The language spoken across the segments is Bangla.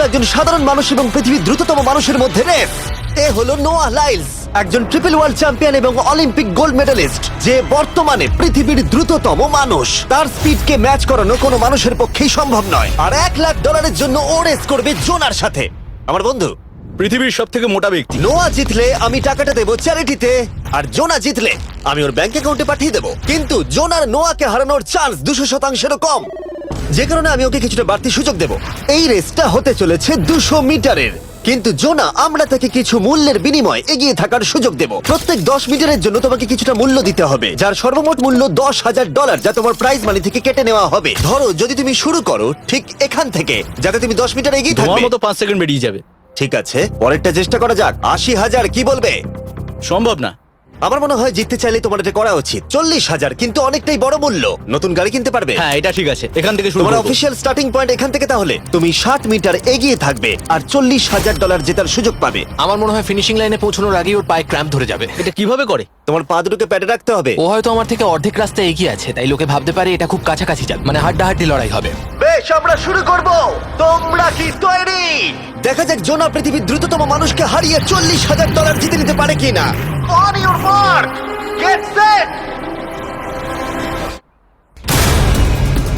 চলবে একজন সাধারণ মানুষ এবং পৃথিবীর দ্রুততম মানুষের মধ্যে রেস। এ হলো নোয়াহ লাইলস, একজন ট্রিপল ওয়ার্ল্ড চ্যাম্পিয়ন এবং অলিম্পিক গোল্ড মেডালিস্ট, যে বর্তমানে পৃথিবীর দ্রুততম মানুষ। তার স্পিডকে ম্যাচ করানো কোনো মানুষের পক্ষেই সম্ভব নয়। আর $1,00,000 জন্য ও রেস করবে জোনার সাথে, আমার বন্ধু। পৃথিবীর সব থেকে মোটা ব্যক্তি। নোয়া জিতলে আমি টাকাটা দেবো চ্যারিটিতে, আর জোনা জিতলে আমি ওর ব্যাংক অ্যাকাউন্টে পাঠিয়ে দেবো। কিন্তু জোনার নোয়াকে হারানোর চান্স 200%-এরও কম, যে কারণে আমি ওকে কিছুটা বাড়তি সুযোগ দেব। এই রেসটা হতে চলেছে 200 মিটারের, কিন্তু জোনা আমরা তাকে কিছু মূল্যের বিনিময়ে এগিয়ে থাকার সুযোগ দেব। প্রত্যেক 10 মিটারের জন্য তোমাকে কিছুটা মূল্য দিতে হবে, যার সর্বমোট মূল্য $10,000, যা তোমার প্রাইজ মানি থেকে কেটে নেওয়া হবে। ধরো যদি তুমি শুরু করো ঠিক এখান থেকে, যাতে তুমি 10 মিটার এগিয়ে তোমার থাকবে। মতো 5 সেকেন্ড বেরিয়ে যাবে। ঠিক আছে, পরেরটা চেষ্টা করা যাক। 80,000 কি বলবে? সম্ভব না। আমার মনে হয় জিততে চাইলে তোমার এটা করা উচিত। 40,000 কিন্তু অনেকটাই বড় মূল্য। নতুন গাড়ি কিনতে পারবে। হ্যাঁ, এটা ঠিক আছে, এখান থেকে শুরু তোমার করব। অফিসিয়াল স্টার্টিং পয়েন্ট এখান থেকে। তাহলে তুমি 60 মিটার এগিয়ে থাকবে আর $40,000 জেতার সুযোগ পাবে। আমার মনে হয় ফিনিশিং লাইনে পৌঁছানোর আগেই ওর পায়ে ক্র্যাম্প ধরে যাবে। এটা কিভাবে করে? তোমার পা দুটোকে প্যাডে রাখতে হবে। ও হয়তো আমার থেকে অর্ধেক রাস্তা এগিয়ে আছে, তাই লোকে ভাবতে পারে এটা খুব কাছাকাছি যাক, মানে হাড্ডাহাড্ডি লড়াই হবে। বেশ, আমরা শুরু করব। তোমরা কি তৈরি? দেখা যাক জোনা পৃথিবীর দ্রুততম মানুষকে হারিয়ে $40,000 জিতে নিতে পারে কিনা। On your mark, get set.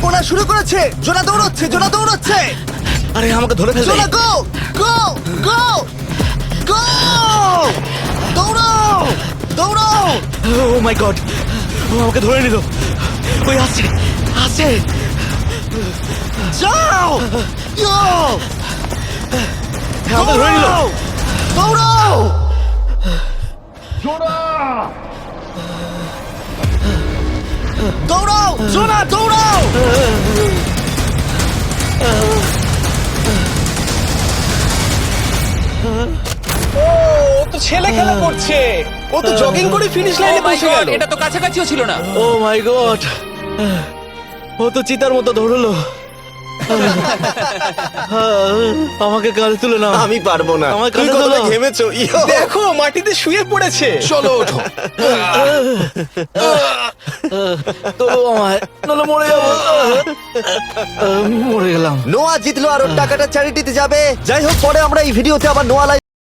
ওরা শুরু করেছে। জোনা দৌড়চ্ছে, জোনা দৌড়চ্ছে। আরে আমাকে ধরে ফেলবে। জোনা গো গো গো গো! দৌড়াও দৌড়াও! ও মাই গড, ও আমাকে ধরে নিল। ওই আসছে আসছে। যাও! ইয়ো! আমাকে ধরে নিল। দৌড়াও! দৌড়াও! জোনা দৌড়াও! ও তো ছেলে খেলা করছে। ও তো জগিং করে ফিনিশ লাইনে পৌঁছে গেল। এটা তো কাছাকাছিও ছিল না। ও মাই গড, ও তো চিতার মতো দৌড়লো। আমাকে কাঁধে তুলে নাও। আমি পারবো না। আমার তুমি কাঁধে কতটা তোলো। ঘেমেছো। ইয়ো! দেখো মাটিতে শুয়ে পড়েছে। চলো ওঠো। তোলো আমায়, নাহলে মরে যাবো। মরে গেলাম। নোয়া জিতলো আর ওর টাকাটা চ্যারিটিতে যাবে। যাই হোক, পরে আমরা এই ভিডিওতে আবার নোয়া